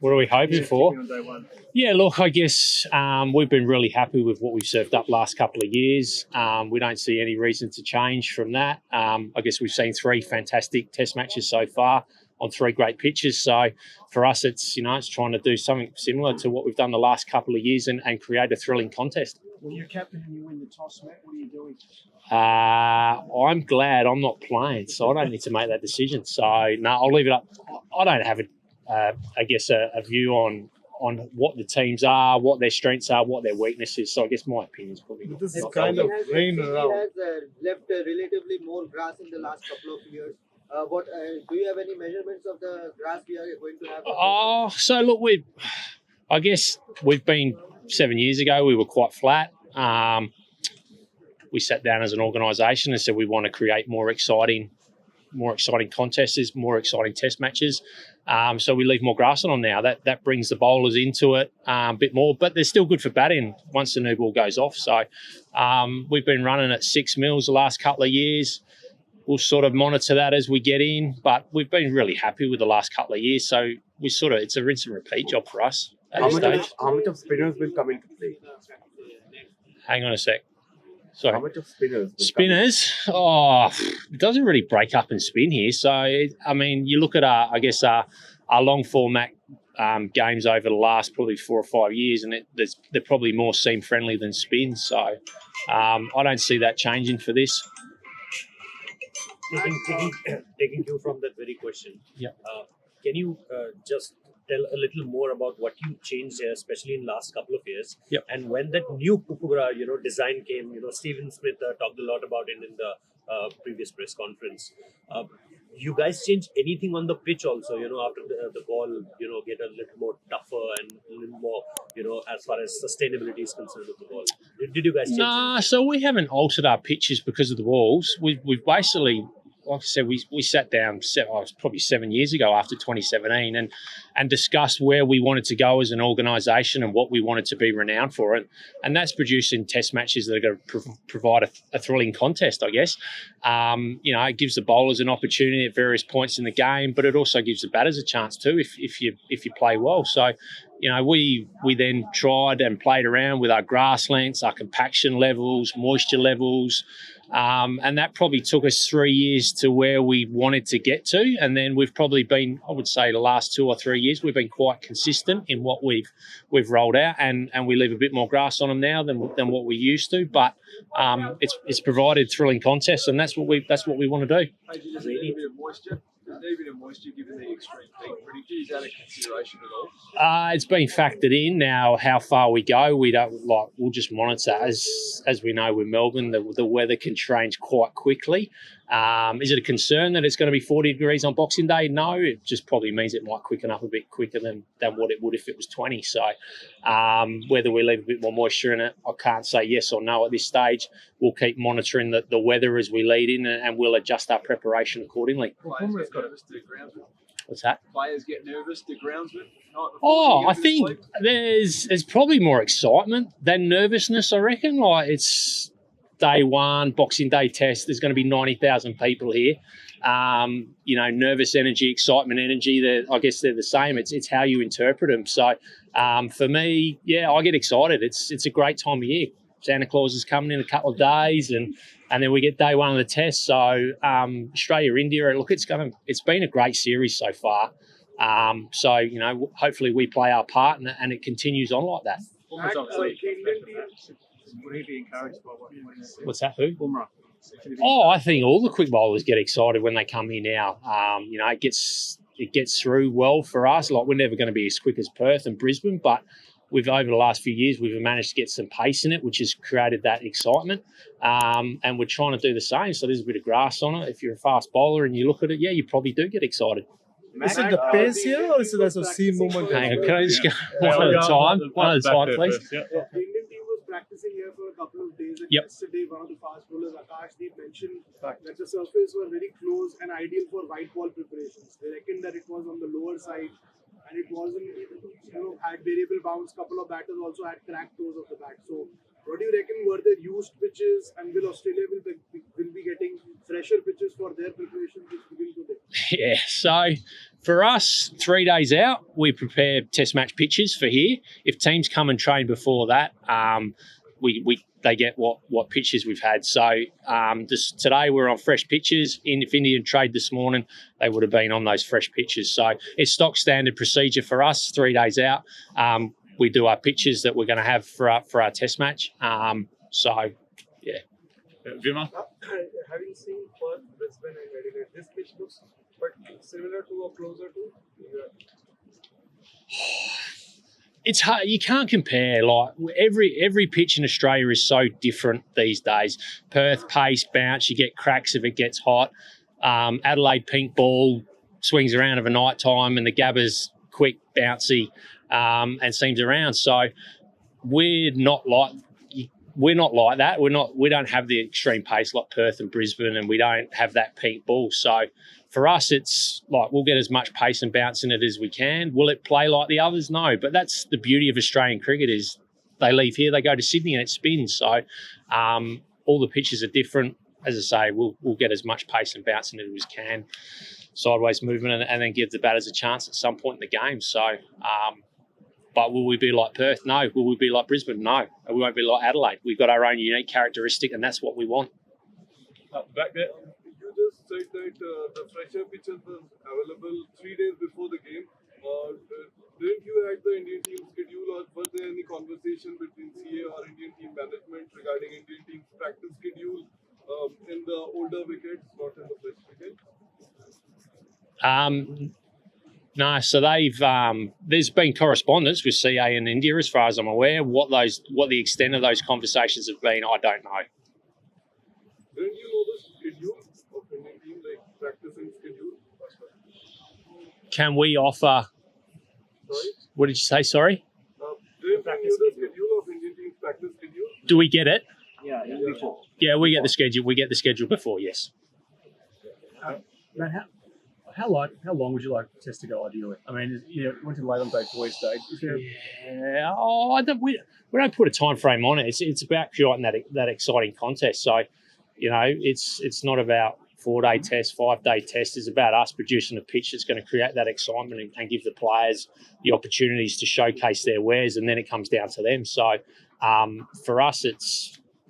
What are we hoping for? Yeah, look, I guess we've been really happy with what we've served up last couple of years. We don't see any reason to change from that. I guess we've seen 3 fantastic test matches so far on 3 great pitches. So for us, it's trying to do something similar to what we've done the last couple of years and create a thrilling contest. When you're captain and you win the toss, Matt, what are you doing? I'm glad I'm not playing, so I don't need to make that decision. So, no, I'll leave it up. I don't have a view on what the teams are, what their strengths are, what their weaknesses. So I guess my opinion is probably not. This is kind of rain around. Has left relatively more grass in the last couple of years. Do you have any measurements of the grass we are going to have? So look, I guess we've been 7 years ago. We were quite flat. We sat down as an organisation and said we want to create more exciting contests, more exciting test matches. So we leave more grass on them now. That brings the bowlers into it a bit more, but they're still good for batting once the new ball goes off. So we've been running at 6 mils the last couple of years. We'll sort of monitor that as we get in, but we've been really happy with the last couple of years. So it's a rinse and repeat job for us at this stage. How much of spinners will come into play? Hang on a sec. Sorry. How much of spinners? Spinners? It doesn't really break up and spin here. So, you look at our long format games over the last probably 4 or 5 years, and they're probably more seam friendly than spin. So, I don't see that changing for this. Taking you from that very question. Yeah. Can you just tell a little more about what you changed here, especially in last couple of years? Yep. And when that new Kukubra, design came, Stephen Smith talked a lot about it in the previous press conference. You guys changed anything on the pitch also, after the ball, get a little more tougher and a little more, as far as sustainability is concerned with the ball? Did you guys change anything? So we haven't altered our pitches because of the balls. We've basically, like I said, we sat down probably 7 years ago after 2017 and discussed where we wanted to go as an organisation and what we wanted to be renowned for. And that's producing test matches that are going to provide a thrilling contest, I guess. It gives the bowlers an opportunity at various points in the game, but it also gives the batters a chance too if you play well. So, we then tried and played around with our grass lengths, our compaction levels, moisture levels, and that probably took us 3 years to where we wanted to get to. And then we've probably been, I would say, the last 2 or 3 years, we've been quite consistent in what we've rolled out, and we leave a bit more grass on them now than what we used to. But it's provided thrilling contests, and that's what we want to do. Hey, just a little bit of moisture. There's a bit of moisture given the extreme heat. Is that a consideration at all? It's been factored in. Now, how far we go, we'll just monitor. As we know with Melbourne, the weather can change quite quickly. Is it a concern that it's going to be 40 degrees on Boxing Day? No, it just probably means it might quicken up a bit quicker than what it would if it was 20. So whether we leave a bit more moisture in it, I can't say yes or no at this stage. We'll keep monitoring the weather as we lead in, and we'll adjust our preparation accordingly. What's that? Players get nervous, the groundsman. I think there's probably more excitement than nervousness, I reckon. Like, it's day one, Boxing Day test. There's going to be 90,000 people here. Nervous energy, excitement energy, I guess they're the same. It's how you interpret them. So for me, I get excited. It's a great time of year. Santa Claus is coming in a couple of days, and then we get day one of the test. So Australia, India, look, it's been a great series so far. Hopefully we play our part and it continues on like that. Would he be encouraged by what you say? What's that? Who? Bumrah. I think all the quick bowlers get excited when they come here now. It gets through well for us. Like, we're never going to be as quick as Perth and Brisbane, but over the last few years, we've managed to get some pace in it, which has created that excitement. And we're trying to do the same. So there's a bit of grass on it. If you're a fast bowler and you look at it, you probably do get excited. Is it the pace here, or is it as a seam movement? Hang on, can I just go one at a time? One at a time, please. The Indian team was practicing here for a couple of days. And yesterday, one of the fast bowlers, Akashdeep, mentioned that the surface were very close and ideal for white ball preparations. They reckoned that it was on the lower side, and it wasn't, had variable bounce. Couple of batters also had cracked toes of the bat. So What do you reckon were the used pitches, and will Australia will be getting fresher pitches for their preparation which begin today? Yeah, so for us, 3 days out, we prepare test match pitches for here. If teams come and train before that, they get what pitches we've had. So today we're on fresh pitches. If Indian trade this morning, they would have been on those fresh pitches. So it's stock standard procedure for us, 3 days out. We do our pitches that we're going to have for our test match. So, yeah. Vima? Having seen Perth, Brisbane, and Adelaide, this pitch looks quite similar to or closer to. It's hard. You can't compare. Like every pitch in Australia is so different these days. Perth, pace, bounce. You get cracks if it gets hot. Adelaide, pink ball, swings around of a night time, and the Gabba's quick, bouncy, and seams around. So we're not like that. We don't have the extreme pace like Perth and Brisbane, and we don't have that pink ball. So for us, it's like we'll get as much pace and bounce in it as we can. Will it play like the others? No. But that's the beauty of Australian cricket is they leave here, they go to Sydney, and it spins. So all the pitches are different. As I say, we'll get as much pace and bounce in it as we can, sideways movement, and then give the batters a chance at some point in the game. So, but will we be like Perth? No. Will we be like Brisbane? No. We won't be like Adelaide. We've got our own unique characteristic, and that's what we want. Back there. You just said that the fresher pitches was available 3 days before the game. Didn't you hack the Indian team schedule, or was there any conversation between CA or Indian team management regarding Indian team's practice schedule in the older wickets, not in the fresh wickets? No, so there's been correspondence with CA and India, as far as I'm aware. What the extent of those conversations have been, I don't know. Didn't you know the schedule of Indian team, like practicing schedule? Can we offer? Sorry? What did you say? Sorry. Didn't you know the schedule of Indian team's practice schedule? Do we get it? Yeah, before. Yeah, we get the schedule. We get the schedule before. Yes. Matt, how long would you like the test to go ideally? I mean, you went to late on day boys' day. Is there? Yeah, we don't put a time frame on it. It's about creating that exciting contest. So, it's not about 4-day test, 5-day test. It's about us producing a pitch that's going to create that excitement and give the players the opportunities to showcase their wares, and then it comes down to them. So, for us,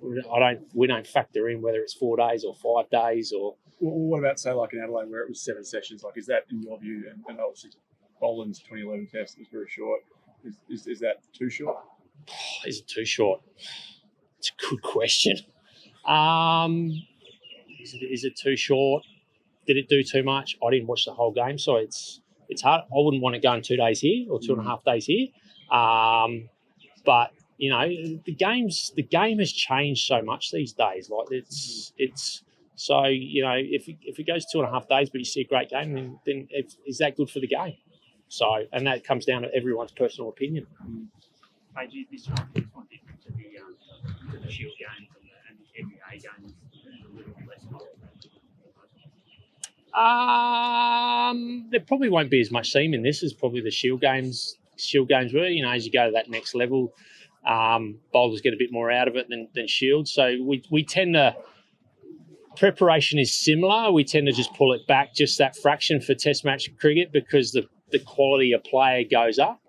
we don't factor in whether it's 4 days or 5 days or. Well, what about, say, like in Adelaide where it was 7 sessions? Like, is that, in your view, and obviously Boland's 2011 test was very short, is that too short? Is it too short? It's a good question. Is it too short? Did it do too much? I didn't watch the whole game, so it's hard. I wouldn't want it going 2 days here or 2.5 days here. But the game has changed so much these days. Like it's. So, if it goes 2.5 days but you see a great game, then is that good for the game? So, and that comes down to everyone's personal opinion. Maybe this one is quite different to the Shield games and the NBA games. A little less there probably won't be as much seam in this as probably the Shield games were. As you go to that next level, bowlers get a bit more out of it than Shield. So we tend to. Preparation is similar. We tend to just pull it back just that fraction for Test match cricket because the quality of player goes up.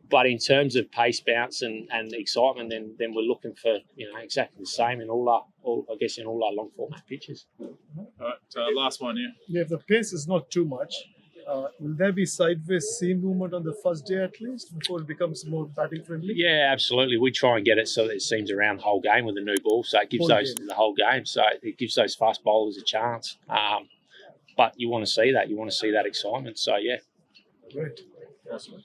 But in terms of pace, bounce, and excitement, then we're looking for exactly the same in all our long format pitches. All right, last one here. Yeah, if the pace is not too much, will there be sideways seam movement on the first day at least before it becomes more batting friendly? Yeah, absolutely. We try and get it so that it seems around the whole game with a new ball, so it gives the whole game. So it gives those fast bowlers a chance. But you want to see that. You want to see that excitement. So yeah. Great. Awesome.